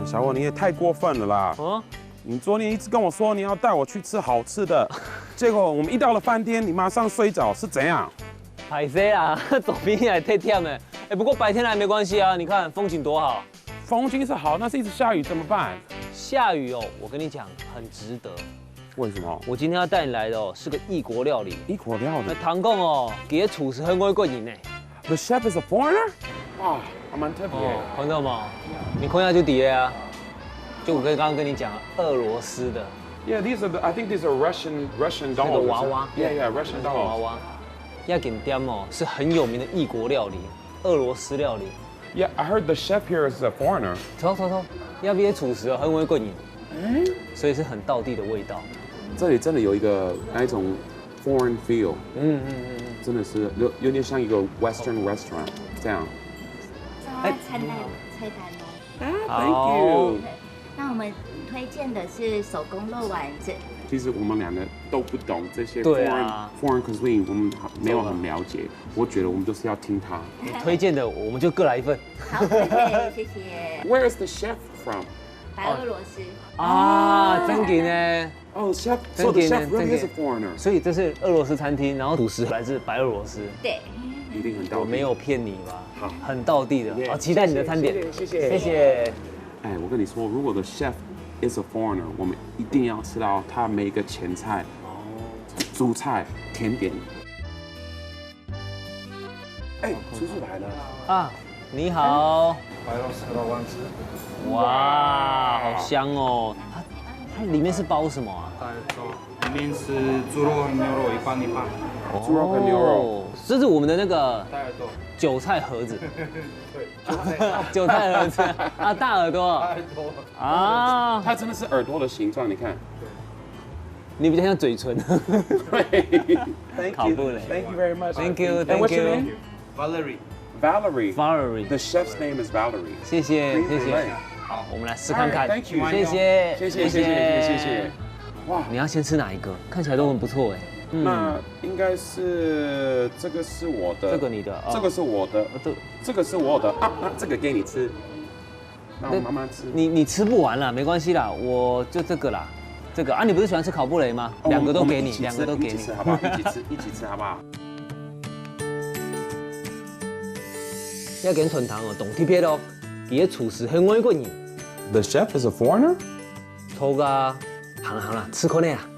小伙，你也太过分了啦！你昨天一直跟我说你要带我去吃好吃的，结果我们一到了饭店，你马上睡着，是怎样？海塞啊，走比你还太忝呢。哎，不过白天来没关系啊，你看风景多好。风景是好，但是一直下雨怎么办？下雨哦，我跟你讲，很值得。为什么？我今天要带你来的哦，是个异国料理。异国料理那。唐贡哦，给厨师很会过瘾呢。 The chef is a foreigner？ 哇，还蛮特别。看到吗？你看下就底了啊。就我刚刚跟你讲，俄罗斯的。Yeah, I think these are Russian 那 dolls. 个娃娃 Yeah, Russian 娃 dolls. 娃。亚锦店哦，是很有名的异国料理，俄罗斯料理。 Yeah, I heard the chef here is a foreigner. 偷，要不些厨师哦，很会过瘾。所以是很道地的味道。这里真的有一个那一种 foreign feel，真的是有点像一个 Western restaurant 这样。哎，菜单哦。啊 ，Thank you。那我们推荐的是手工肉丸子。其实我们两个都不懂这些对 foreign 啊 cuisine，我们没有很了解。我觉得我们就是要听他。你推荐的我们就各来一份。好，谢谢。 Where is the chef from？ 白俄罗斯。啊，真给呢。哦，chef，so the chef really is a foreigner。所以这是俄罗斯餐厅，然后厨师来自白俄罗斯。对。一定很道地。我没有骗你吧？好，很道地的。 Yeah，好，期待你的餐点。谢谢。谢谢。哎，我跟你说，如果the chef is a foreigner， 我们一定要吃到他每一个前菜、主菜、甜点。哎，叔叔来了。啊，你好。白肉丝肉丸子，哇，好香哦！它里面是包什么啊？大家都里面是猪肉和牛肉一半一半，猪肉和牛肉哦，这是我们的那个大耳朵，韭菜盒子，对，韭菜盒子啊，大耳朵大耳朵，啊，它真的是耳朵的形状，你看。你比较像嘴唇。 Thank 考不嘞 Thank you very much. Thank you, And what's your thank name? you. Valerie， Valerie. Valerie， The chef's name is Valerie. 谢谢谢谢。好，我们来试看看。 Thank you. 谢谢谢谢。哇，你要先吃哪一个？看起来都很不错哎。那应该是这个是我的，这个你的，这个是我的，这个是我的啊，这个给你吃，让我慢慢吃。你吃不完了，没关系啦，我就这个啦。这个啊，你不是喜欢吃烤布雷吗？两个都给你，两个都给你，一起吃好不好？一起吃好不好？要跟豚糖哦，懂贴片咯，伊个厨师很会过瘾。 The chef is a foreigner? 偷个，行啦，吃口内啦。